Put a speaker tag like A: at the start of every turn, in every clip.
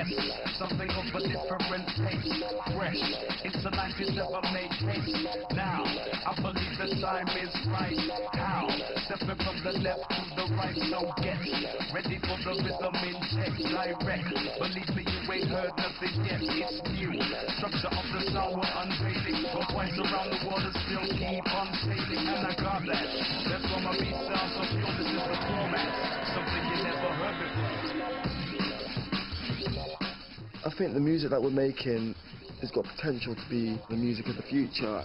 A: yes, something of a different taste. Fresh, into 90s never make haste. Now, I believe the time is right. How? Stepping from the left to the right, so get ready for the rhythm in text direct. Believe me, you ain't heard nothing yet, it's new. Structure of the sound we're unveiling. Go twice around the world and still keep on sailing. And I got that. That's why my beat sounds so pure. This is the format, something you never heard before.
B: I think the music that we're making has got potential to be the music of the future.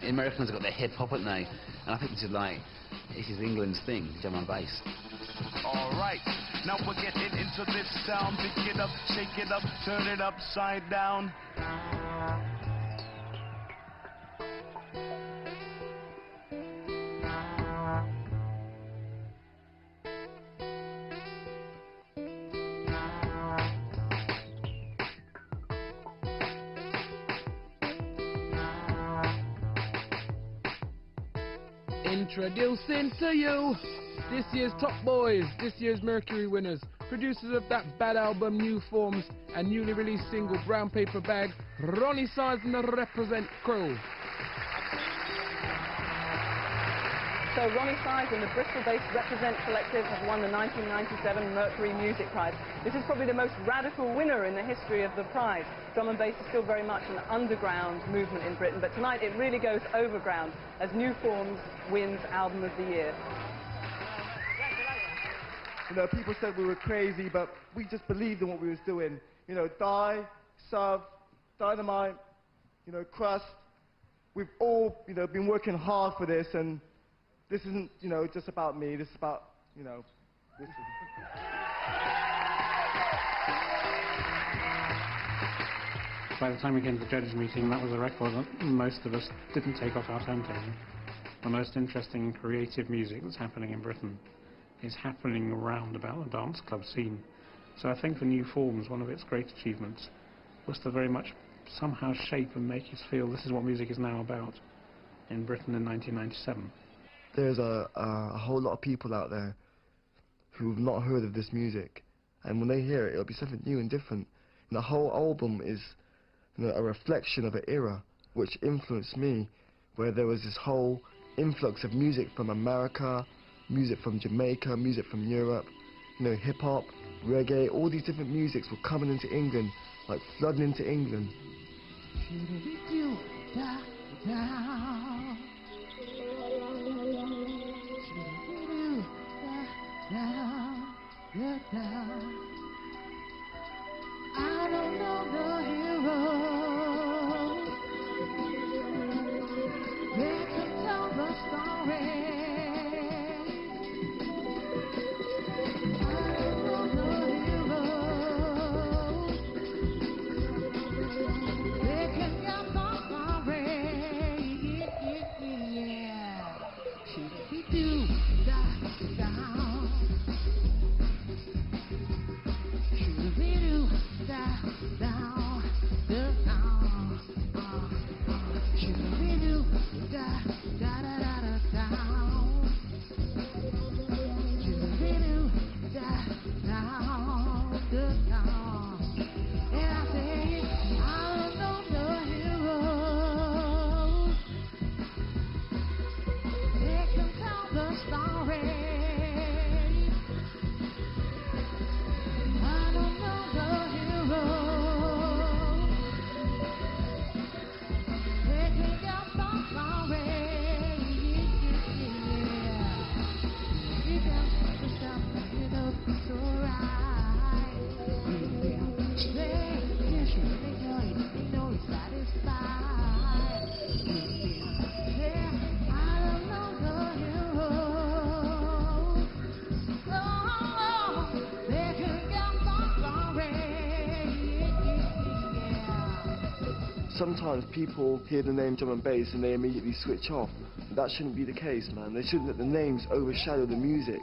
C: The Americans have got their hip-hop, haven't they? And I think this is England's thing, drum and bass.
A: Alright, now we're getting into this sound. Pick it up, shake it up, turn it upside down.
D: Introducing to you this year's top boys, this year's Mercury winners, producers of that bad album New Forms and newly released single Brown Paper Bag, Roni Size and the Represent crew.
E: So Roni Size and the Bristol-based Represent Collective have won the 1997 Mercury Music Prize. This is probably the most radical winner in the history of the prize. Drum and bass is still very much an underground movement in Britain, but tonight it really goes overground as New Forms wins Album of the Year.
F: You know, people said we were crazy, but we just believed in what we was doing. You know, Die, Sub, Dynamite, you know, Crust. We've all, you know, been working hard for this, and this isn't, you know, just about me. This is about, you know, this is...
G: By the time we came to the judges' meeting, that was a record that most of us didn't take off our turntable. The most interesting creative music that's happening in Britain is happening around about the dance club scene. So I think for New Forms, one of its great achievements was to very much somehow shape and make us feel this is what music is now about in Britain in 1997.
B: There's a whole lot of people out there who've not heard of this music, and when they hear it, it'll be something new and different. And the whole album is, you know, a reflection of an era which influenced me, where there was this whole influx of music from America, music from Jamaica, music from Europe, you know, hip-hop, reggae, all these different musics were coming into England, like flooding into England.
H: I don't know the heroes. They can tell the story. I don't know the heroes. They can tell the story. Yeah. Should do that down. Should we do that down? Down. Should we do that down? Should we do that down? And I say I don't know the heroes. They can tell the story. I don't know the heroes. They can tell the story. You got the stuff, you know it's alright. They know you're satisfied. I don't know the heroes. Oh, they can get the story.
B: Sometimes people hear the name drum and bass and they immediately switch off. That shouldn't be the case, man. They shouldn't let the names overshadow the music.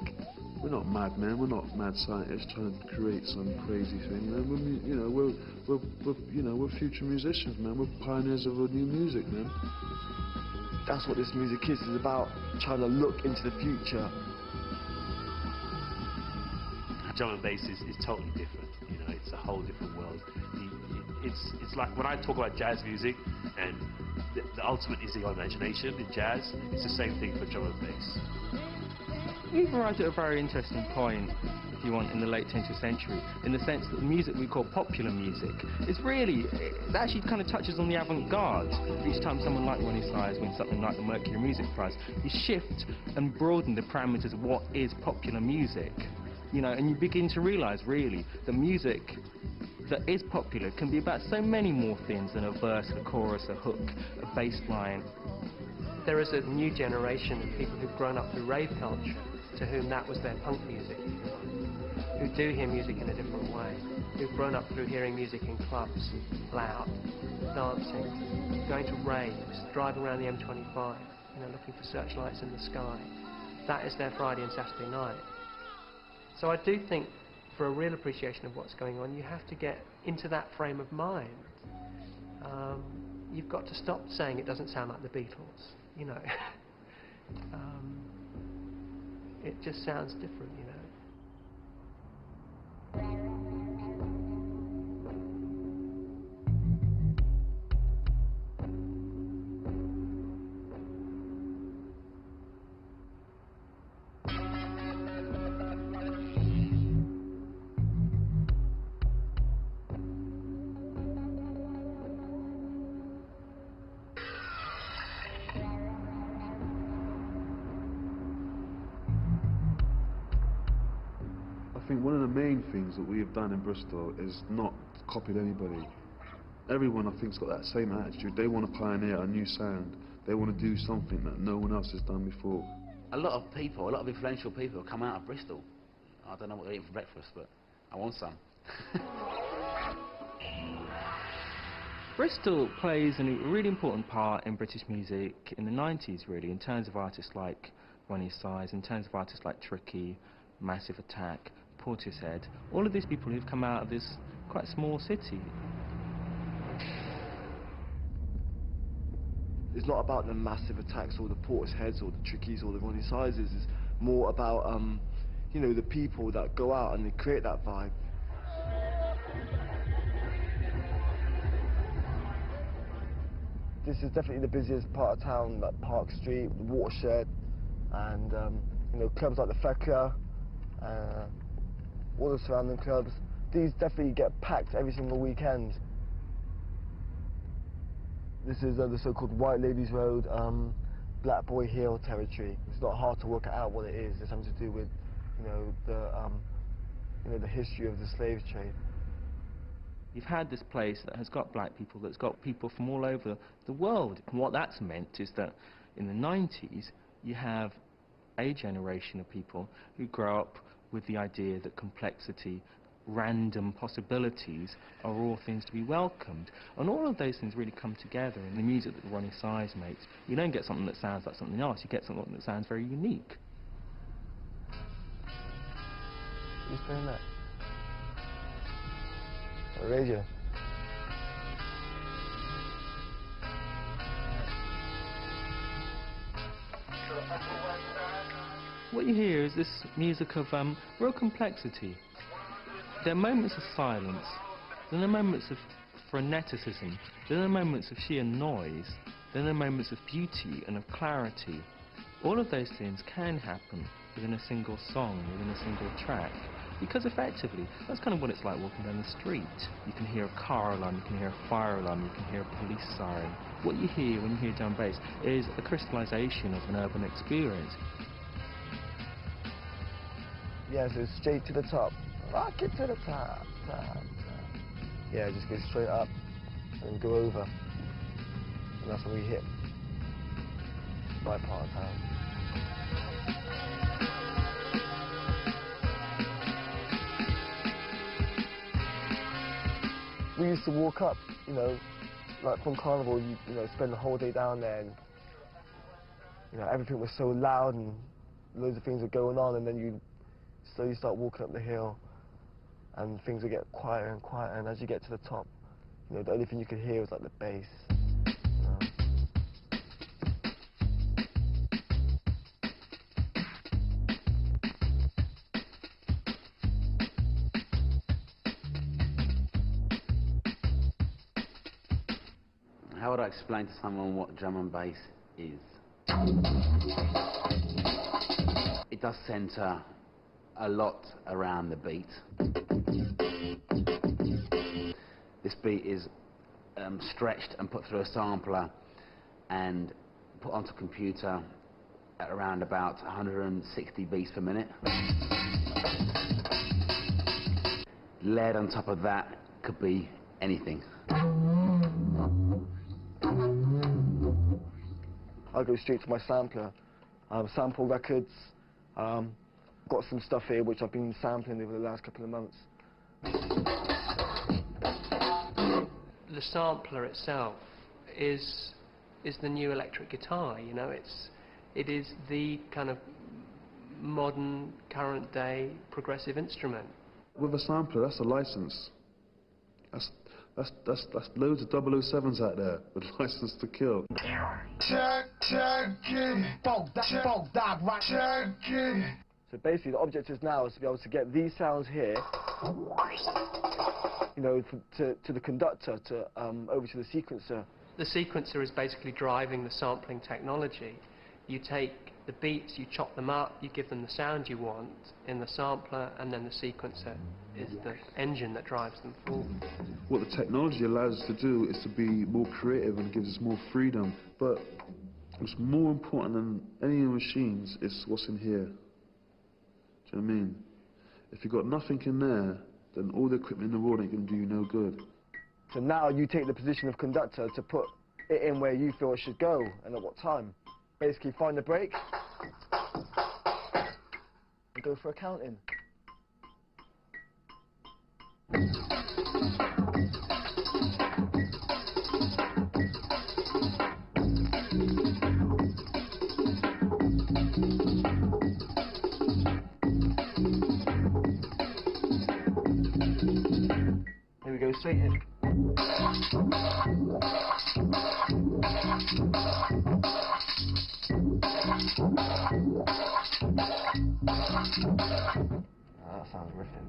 I: We're not mad men. We're not mad scientists trying to create some crazy thing, man. We're future musicians, man. We're pioneers of a new music, man.
B: That's what this music is. It's about trying to look into the future.
J: Drum and bass is totally different. You know, it's a whole different world. It's like when I talk about jazz music, and the ultimate is the imagination in jazz. It's the same thing for drum and bass.
K: You've arrived at a very interesting point, if you want, in the late 20th century, in the sense that the music we call popular music is really, it actually kind of touches on the avant-garde. Each time someone like Roni Size wins something like the Mercury Music Prize, you shift and broaden the parameters of what is popular music. You know, and you begin to realise, really, the music that is popular can be about so many more things than a verse, a chorus, a hook, a bass line.
L: There is a new generation of people who've grown up through rave culture, to whom that was their punk music, who do hear music in a different way, who've grown up through hearing music in clubs, loud, dancing, going to raves, driving around the M25, you know, looking for searchlights in the sky. That is their Friday and Saturday night. So I do think, for a real appreciation of what's going on, you have to get into that frame of mind. You've got to stop saying it doesn't sound like the Beatles, you know. It just sounds different, you know.
I: I think one of the main things that we have done in Bristol is not copied anybody. Everyone, I think, has got that same attitude. They want to pioneer a new sound. They want to do something that no one else has done before.
C: A lot of people, a lot of influential people come out of Bristol. I don't know what they're eating for breakfast, but I want some.
K: Bristol plays a really important part in British music in the 90s, really, in terms of artists like Roni Size, in terms of artists like Tricky, Massive Attack, Portishead, all of these people who've come out of this quite small city.
B: It's not about the Massive Attacks or the Portisheads or the Trickies or the Roni Sizes. It's more about, you know, the people that go out and they create that vibe. This is definitely the busiest part of town, like Park Street, the Watershed, and you know, clubs like the Fekka, all the surrounding clubs. These definitely get packed every single weekend. This is the so-called White Ladies Road, Black Boy Hill territory. It's not hard to work out what it is. It's something to do with, you know, the history of the slave trade.
K: You've had this place that has got black people, that's got people from all over the world. And what that's meant is that in the 90s, you have a generation of people who grow up with the idea that complexity, random possibilities are all things to be welcomed. And all of those things really come together in the music that Roni Size makes. You don't get something that sounds like something else, you get something that sounds very unique.
B: Who's playing that? A radio.
K: What you hear is this music of real complexity. There are moments of silence, then there are moments of freneticism, then there are moments of sheer noise, then there are moments of beauty and of clarity. All of those things can happen within a single song, within a single track, because effectively, that's kind of what it's like walking down the street. You can hear a car alarm, you can hear a fire alarm, you can hear a police siren. What you hear when you hear drum bass is a crystallization of an urban experience.
B: Yeah, so straight to the top. Rock it to the top, top. Yeah, just go straight up and go over. And that's when we hit my part of town. We used to walk up, you know, like from Carnival, you know, spend the whole day down there, and you know, everything was so loud and loads of things were going on, and then you slowly start walking up the hill, and things will get quieter and quieter, and as you get to the top, you know, the only thing you could hear was like the bass. You know.
C: How would I explain to someone what drum and bass is? It does centre a lot around the beat. This beat is stretched and put through a sampler and put onto a computer at around about 160 beats per minute. Layered on top of that could be anything.
B: I go straight to my sampler, sample records. Got some stuff here which I've been sampling over the last couple of months.
L: The sampler itself is the new electric guitar. You know, it is the kind of modern, current day progressive instrument.
I: With a sampler, that's a license. That's loads of 007s out there with license to kill.
B: So basically the objective now is to be able to get these sounds here, you know, to the conductor, over to the sequencer.
L: The sequencer is basically driving the sampling technology. You take the beats, you chop them up, you give them the sound you want in the sampler, and then the sequencer is the engine that drives them forward.
I: What the technology allows us to do is to be more creative and gives us more freedom. But what's more important than any of the machines is what's in here. Do you know what I mean? If you've got nothing in there, then all the equipment in the world ain't going to do you no good.
B: So now you take the position of conductor to put it in where you feel it should go and at what time. Basically find the break and go for a count in. Here we go, straight in. That sounds riffing.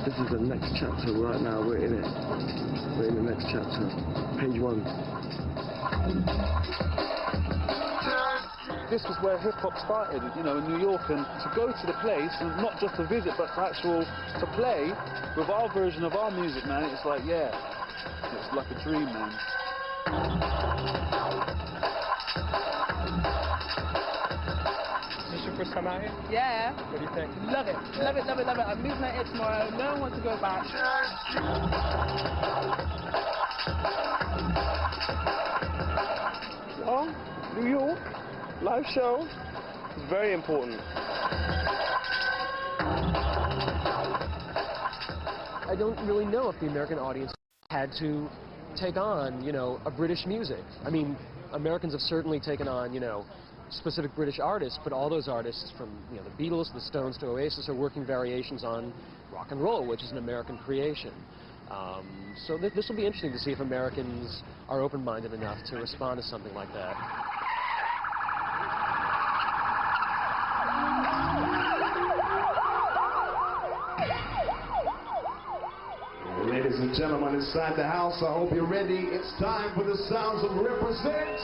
B: This is the next chapter right now, we're in it. We're in the next chapter. Page 1.
I: This was where hip-hop started, you know, in New York, and to go to the place, and not just to visit, but to play with our version of our music, man, it's like, yeah, it's like a dream, man.
L: Is this your first time out here?
E: Yeah.
L: What do you think?
E: Love it. Love it, love it, love it. I'm moving out here tomorrow. No one wants to go back.
F: Oh, New York, live show. It's very important.
M: I don't really know if the American audience had to take on, you know, a British music. I mean, Americans have certainly taken on, you know, specific British artists, but all those artists from, you know, the Beatles, the Stones to Oasis are working variations on rock and roll, which is an American creation. So this will be interesting to see if Americans are open-minded enough to respond to something like that.
N: Ladies and gentlemen inside the house, I hope you're ready. It's time for the sounds of Represent.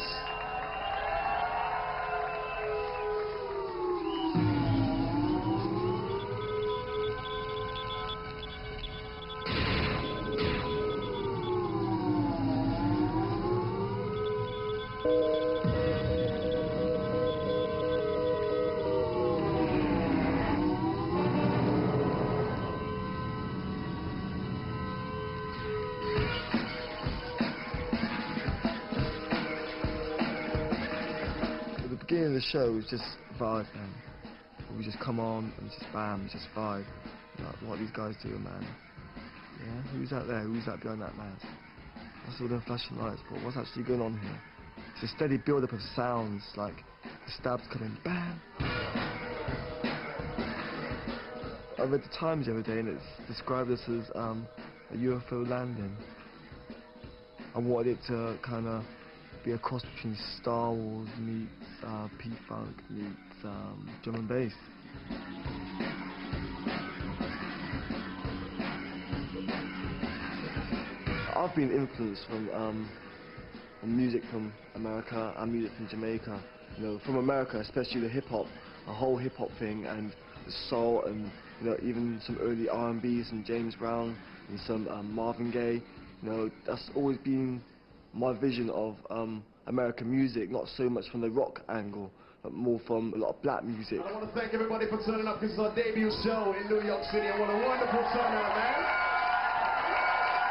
B: The beginning of the show was just vibe, man. We just come on and just bam, just vibe. Like, what are these guys doing, man? Yeah, who's out there? Who's that behind that mask? What's all them flashing lights? But what's actually going on here? It's a steady build-up of sounds, like the stabs coming, bam. I read the Times the other day and it's described this as a UFO landing. I wanted it to kind of be a cross between Star Wars meets P-Funk meets drum and bass. I've been influenced from music from America and music from Jamaica. You know, from America, especially the hip-hop, a whole hip-hop thing, and the soul, and you know, even some early R&B, some James Brown, and some Marvin Gaye. You know, that's always been my vision of American music, not so much from the rock angle, but more from a lot of black music.
N: I want to thank everybody for turning up. This is our debut show in New York City, and what a wonderful turnout, man.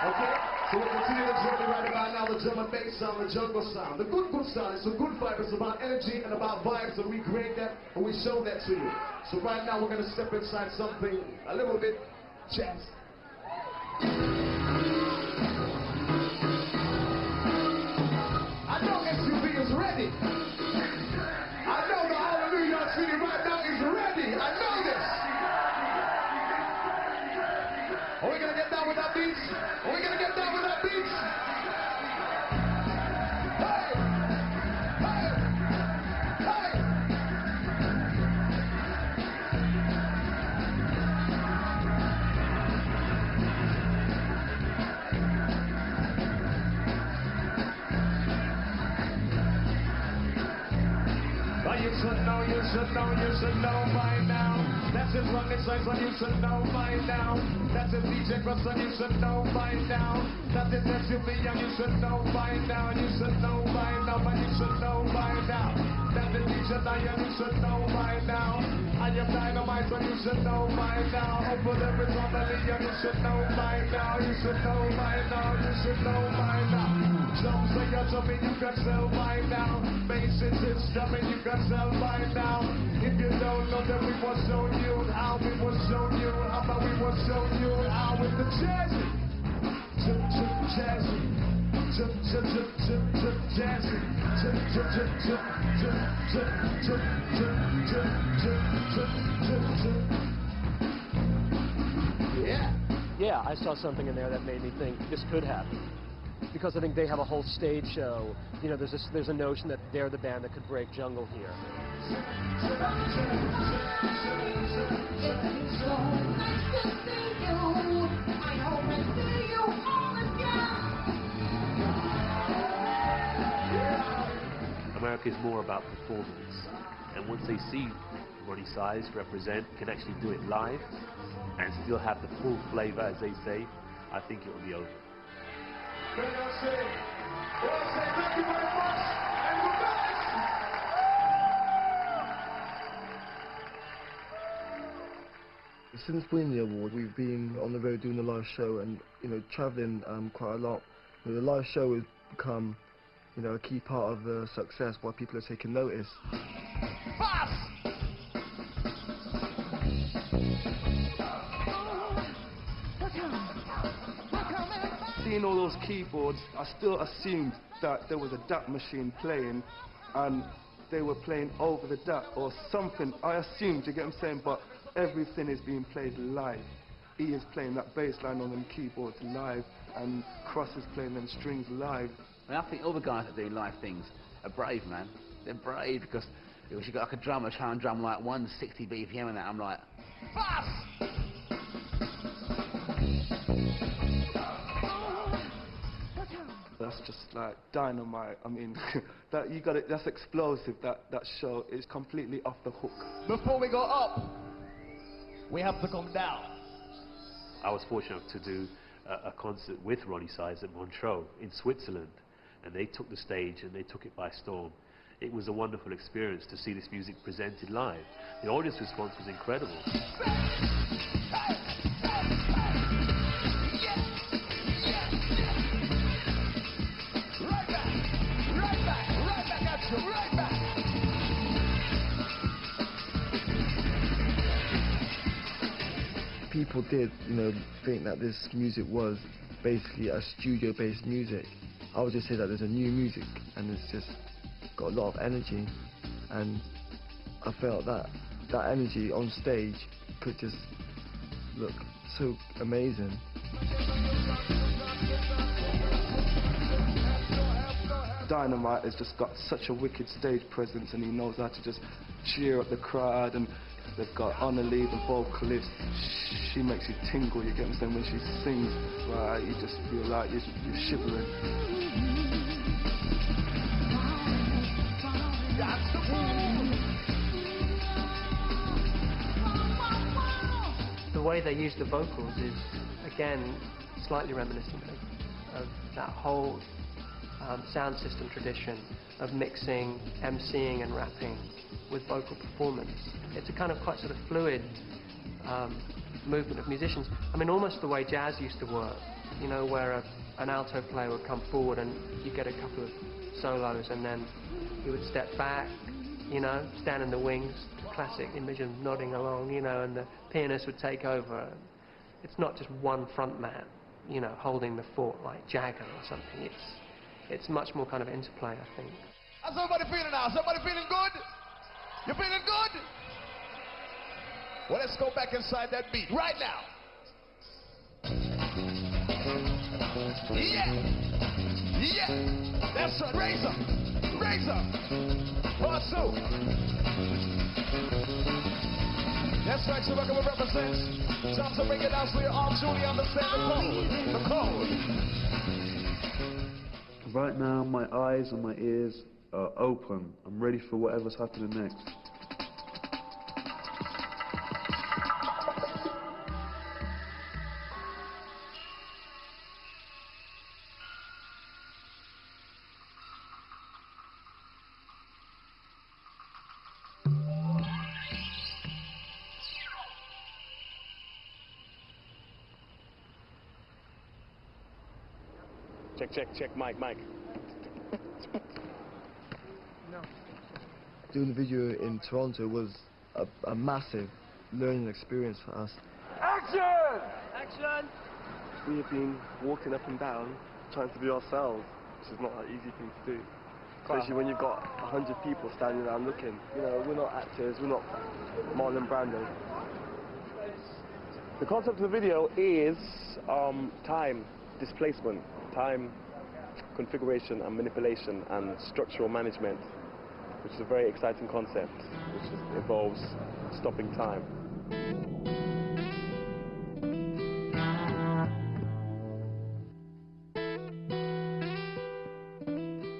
N: Okay, so we'll continue the journey right about now, the drum and bass sound, the jungle sound. The good sound, it's a good vibe, it's about energy and about vibes, and we create that and we show that to you. So right now we're going to step inside something a little bit jazz. I know SUV is ready. I know the whole of New York City right now is ready. I know this. Are we gonna get down with that beat? Are we gonna get down with that beat? Hey! Hey! Hey! You should know by now. That's it, Roni Size, you should know by now. That's it, DJ Cross, you should know by now. That's it, SUV, you should know by now. You should know by now, but you should know by now. That's it, DJ Diane, you should know by now. I am Dynamite, so you should know by now. Open every family, you should know by now. You should know by now, you should know by now. Some say you're jumping, you can sell by now. Basics, it's jumping, you can sell by now. If you don't know, then we will show you how. We will show you how, but we will show you how with the jazzy. Jazzy. Jazzy. Yeah.
M: Yeah, I saw something in there that made me think this could happen. Because I think they have a whole stage show. You know, there's a notion that they're the band that could break jungle here.
J: America is more about performance, and once they see Roni Size represent, can actually do it live, and still have the full flavor, as they say, I think it will be over.
N: Thank you very much, and we're back.
B: Since winning the award, we've been on the road doing the live show and, you know, traveling quite a lot. You know, the live show has become, you know, a key part of the success, why people are taking notice.
F: Seeing all those keyboards, I still assumed that there was a DAT machine playing and they were playing over the DAT or something. I assumed, you get what I'm saying, but everything is being played live. He is playing that bass line on them keyboards live, and Cross is playing them strings live.
C: I think all the guys that do live things are brave, man. They're brave because if you got like a drummer trying to drum like 160 BPM and that, I'm like, fuss!
F: That's just like dynamite. I mean, that you got it. That's explosive. That show is completely off the hook.
N: Before we go up, we have to come down.
J: I was fortunate to do a concert with Roni Size at Montreux in Switzerland, and they took the stage and they took it by storm. It was a wonderful experience to see this music presented live. The audience response was incredible.
B: People did, you know, think that this music was basically a studio-based music. I would just say that there's a new music and it's just got a lot of energy, and I felt that that energy on stage could just look so amazing.
O: Dynamite has just got such a wicked stage presence, and he knows how to just cheer up the crowd. And they've got Annalie, the vocalist. She makes you tingle, you get what I'm saying, when she sings. Right, you just feel like you're shivering.
L: The way they use the vocals is, again, slightly reminiscent of that whole sound system tradition of mixing, emceeing and rapping with vocal performance. It's a kind of quite sort of fluid movement of musicians. I mean, almost the way jazz used to work, you know, where an alto player would come forward and you get a couple of solos and then he would step back, you know, stand in the wings, classic image of nodding along, you know, and the pianist would take over. It's not just one front man, you know, holding the fort like Jagger or something. It's much more kind of interplay, I think.
N: How's everybody feeling now? Is everybody feeling good? You feeling good? Well, let's go back inside that beat right now. Yeah! Yeah! That's right. Raise up! Raise up! Part two. That's right, so welcome represents. Time to bring it out so you all truly understand the code.
I: Right now, my eyes and my ears are open. I'm ready for whatever's happening next.
P: Check, mic.
B: Doing the video in Toronto was a massive learning experience for us.
P: Action! Action!
O: We have been walking up and down trying to be ourselves, which is not an easy thing to do. Especially when you've got 100 people standing around looking. You know, we're not actors, we're not Marlon Brando.
P: The concept of the video is time displacement, time configuration and manipulation and structural management, which is a very exciting concept, which involves stopping time.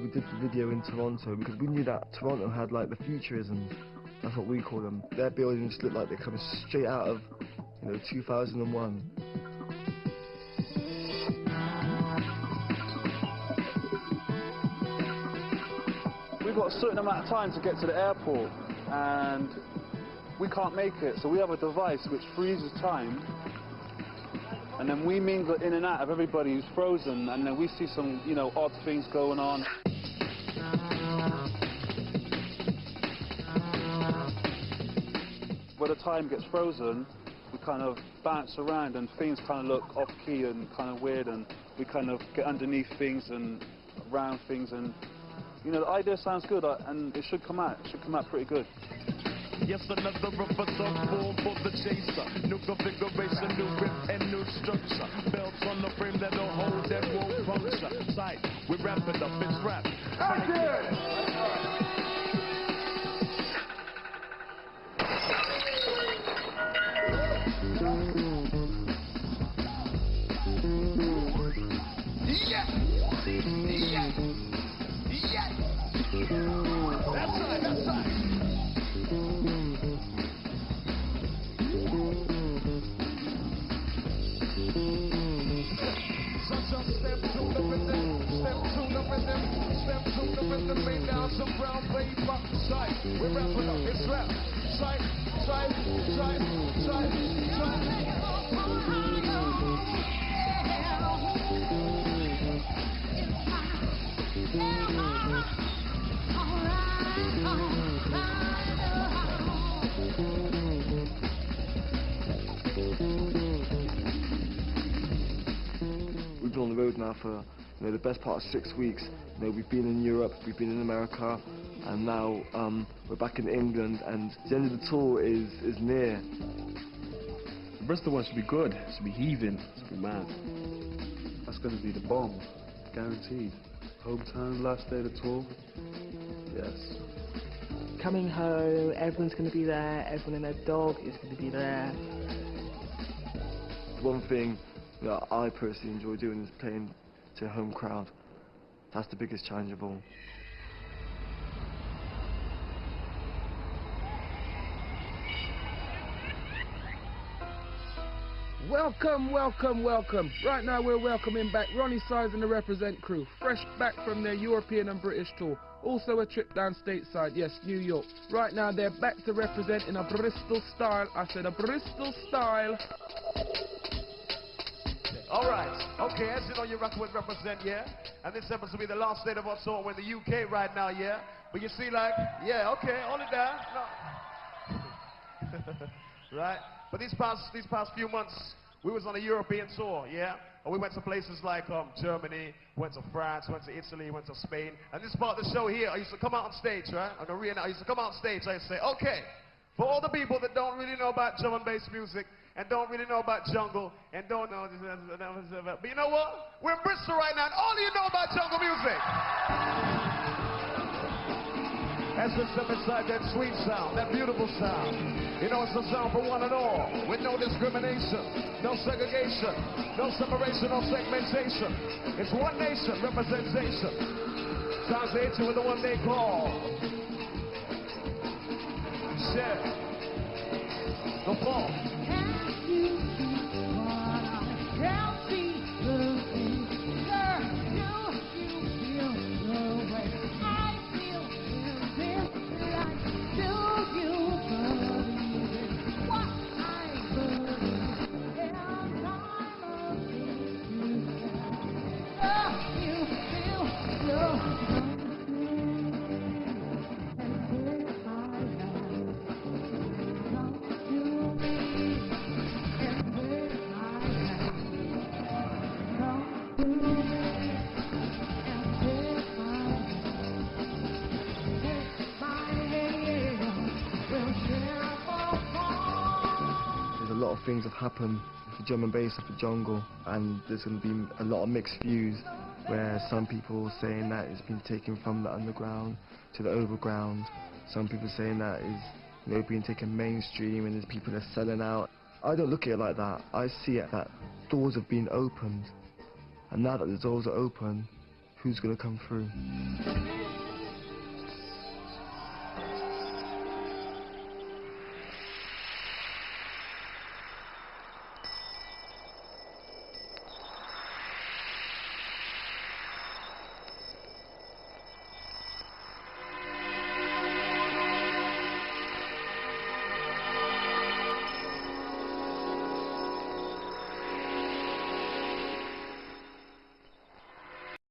B: We did the video in Toronto because we knew that Toronto had like the futurisms, that's what we call them. Their buildings look like they're coming straight out of, you know, 2001.
Q: We've got a certain amount of time to get to the airport and we can't make it, so we have a device which freezes time and then we mingle in and out of everybody who's frozen, and then we see some, you know, odd things going on. Where the time gets frozen, we kind of bounce around and things kind of look off key and kind of weird, and we kind of get underneath things and around things, and you know, the idea sounds good, and it should come out. It should come out pretty good.
N: Yes, another of us are born for the chaser. New configuration, new grip, and new structure. Belts on the frame that'll hold that won't puncture. Sight, we wrap it up, it's rap. That's right, that's right. So step to the rhythm, step to the rhythm, step to the rhythm, lay down some brown paper. Sight, we're wrapping up, it's rap. Sight, sight, sight, sight, sight.
B: We've been on the road now for, you know, the best part of 6 weeks. You know, we've been in Europe, we've been in America, and now we're back in England, and the end of the tour is near.
I: The Bristol one should be good. It should be heaving. It should be mad. That's going to be the bomb, guaranteed. Hometown, last day of the tour. Yes.
R: Coming home, everyone's going to be there. Everyone and their dog is going to be there.
B: One thing that I personally enjoy doing is playing to a home crowd. That's the biggest challenge of all.
D: Welcome, welcome, welcome. Right now we're welcoming back Roni Size and the Represent crew, fresh back from their European and British tour. Also a trip down stateside, yes, New York. Right now they're back to represent in a Bristol style. I said a Bristol style.
N: Alright, okay, as you know, you're rocking with Represent, yeah? And this happens to be the last date of our tour. We're in the UK right now, yeah? But you see, like, yeah, okay, hold it down. No. Right? But these past few months, we was on a European tour, yeah? And we went to places like Germany, went to France, went to Italy, went to Spain. And this part of the show here, I used to come out on stage, right? I'm gonna reenact. I used to come out on stage, I used to say, okay, for all the people that don't really know about drum and bass music, and don't really know about jungle, and don't know, but you know what? We're in Bristol right now, and all of you know about jungle music. As we step inside that sweet sound, that beautiful sound. You know it's a sound for one and all, with no discrimination, no segregation, no separation, no segmentation. It's one nation, representation. Sounds the with the one they call. Share. The fall.
B: Things have happened for drum and bass of the jungle, and there's going to be a lot of mixed views where some people saying that it's been taken from the underground to the overground, some people saying that it's being taken mainstream and there's people that are selling out. I don't look at it like that. I see it that doors have been opened, and now that the doors are open, who's going to come through?